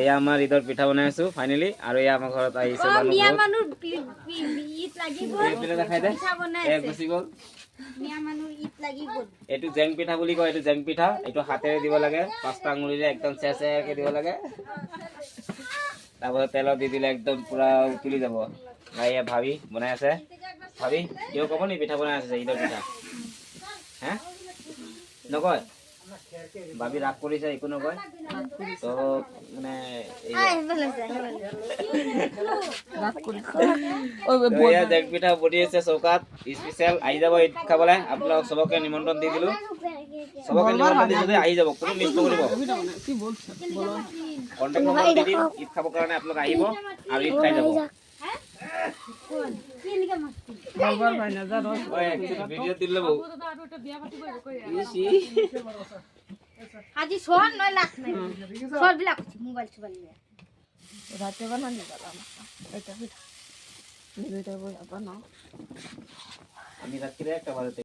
এয়া আমাৰ ঈদৰ পিঠা বনাই আছো ফাইনেলি আৰু এয়া আমাৰ ঘৰত আহিছে মানুহ মিয়া মানুহ ঈদ লাগিব পিঠা দেখাই দে এক গুচি গ'ল মিয়া মানুহ ঈদ লাগিব এইটো জেং পিঠা বুলি কয় এইটো জেং পিঠা এইটো হাতেৰে দিব লাগে পাঁচটা আঙুলিৰে একদম চেচেকে দিব লাগে তাৰপৰা তেলত দি দিলে একদম পুৰা উতলি যাব এয়া ভাবি বনাই আছে ভাবি কিয় ক'ব নি পিঠা বনাই আছে ঈদৰ পিঠা হে নকয় ভাবি ৰাগ কৰিছে একো নকয় তো মানে জেং পিঠা বনি আছে চৌকাত স্পেচিয়েল আহি যাব ঈদ খাবলৈ আপোনালোক চবকে নিমন্ত্ৰণ দি দিলো চবকে নিমন্ত্ৰণ দিছো যে আহি যাব কোনো মিছ নকৰিব কণ্টেক্ট নম্বৰ দি দিম ঈদ খাবৰ কাৰণে আপোনালোক আহিব আৰু ঈদ খাই যাব আজি সোন 9 লাখ নাই সব বিলাক মোবাইল চোবাইল রাতে বানানি দাদা এটা পিঠা দুইটা বই বানাও আমি রাত্রে একটা বাজে